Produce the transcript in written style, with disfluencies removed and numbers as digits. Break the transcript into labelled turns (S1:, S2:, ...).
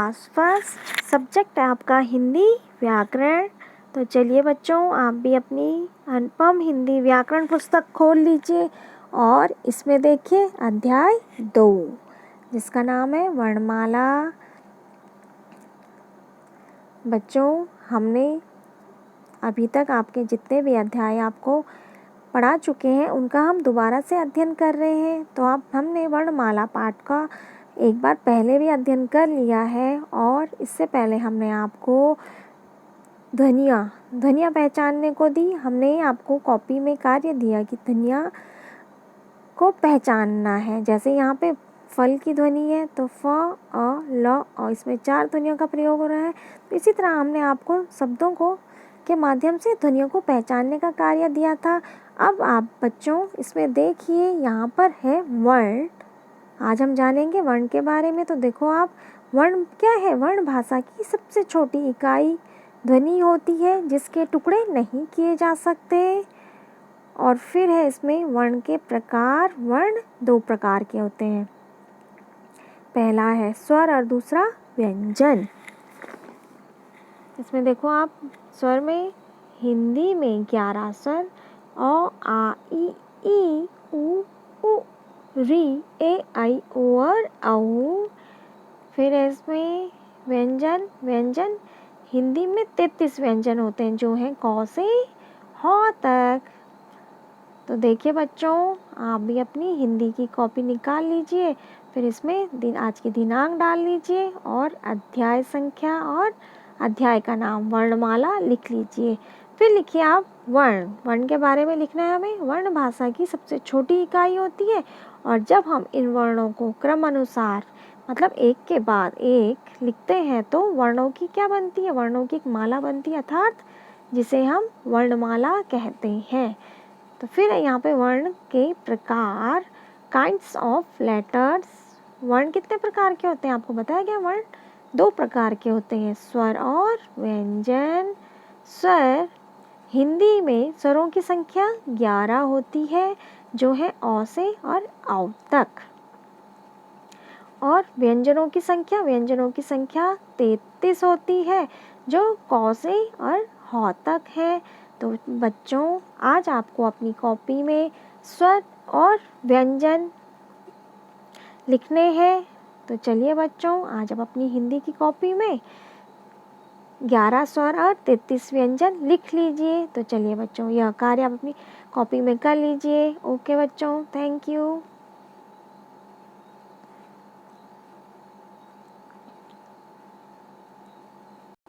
S1: Class first. Subject है आपका हिंदी व्याकरण। तो चलिए बच्चों, आप भी अपनी अनुपम हिंदी व्याकरण पुस्तक खोल लीजिए और इसमें देखिए अध्याय 2 जिसका नाम है वर्णमाला। बच्चों, हमने अभी तक आपके जितने भी अध्याय आपको पढ़ा चुके हैं उनका हम दोबारा से अध्ययन कर रहे हैं। तो हमने वर्णमाला पाठ का एक बार पहले भी अध्ययन कर लिया है और इससे पहले हमने आपको ध्वनियाँ पहचानने को दी। हमने आपको कॉपी में कार्य दिया कि ध्वनियाँ को पहचानना है। जैसे यहाँ पे फल की ध्वनि है तो फ, अ, ल, अ, इसमें 4 ध्वनियों का प्रयोग हो रहा है। तो इसी तरह हमने आपको शब्दों को के माध्यम से ध्वनियों को पहचानने का कार्य दिया था। अब आप बच्चों इसमें देखिए, यहाँ पर है वर्ण। आज हम जानेंगे वर्ण के बारे में। तो देखो आप, वर्ण क्या है? वर्ण भाषा की सबसे छोटी इकाई ध्वनि होती है जिसके टुकड़े नहीं किए जा सकते। और फिर है इसमें वर्ण के प्रकार। वर्ण 2 प्रकार के होते हैं। पहला है स्वर और दूसरा व्यंजन। इसमें देखो आप, स्वर में हिंदी में 11 स्वर अ, आ, ई, उ, री, ए, आई, ओ और औ। फिर है इसमें व्यंजन हिंदी में 33 व्यंजन होते हैं जो हैं क से ह तक। तो देखिए बच्चों, आप भी अपनी हिंदी की कॉपी निकाल लीजिए। फिर इसमें आज की दिनांक डाल लीजिए और अध्याय संख्या और अध्याय का नाम वर्णमाला लिख लीजिए। फिर लिखिए आप वर्ण के बारे में लिखना है हमें। वर्ण भाषा की सबसे छोटी इकाई होती है और जब हम इन वर्णों को क्रम अनुसार मतलब एक के बाद एक लिखते हैं तो वर्णों की क्या बनती है? वर्णों की एक माला बनती है, अर्थात जिसे हम वर्णमाला कहते हैं। तो फिर यहाँ पे वर्ण के प्रकार, काइंड्स ऑफ लेटर्स। वर्ण कितने प्रकार के होते हैं आपको बताया गया? वर्ण 2 प्रकार के होते हैं, स्वर और व्यंजन। स्वर, हिंदी में स्वरों की संख्या 11 होती है जो है अ से और औ तक। और व्यंजनों की संख्या 33 होती है जो क से और ह तक है। तो बच्चों, आज आपको अपनी कॉपी में स्वर और व्यंजन लिखने हैं। तो चलिए बच्चों, आज आप अपनी हिंदी की कॉपी में 11 स्वर और 33 व्यंजन लिख लीजिए। तो चलिए बच्चों, यह कार्य आप अपनी कॉपी में कर लीजिए। ओके बच्चों, थैंक यू।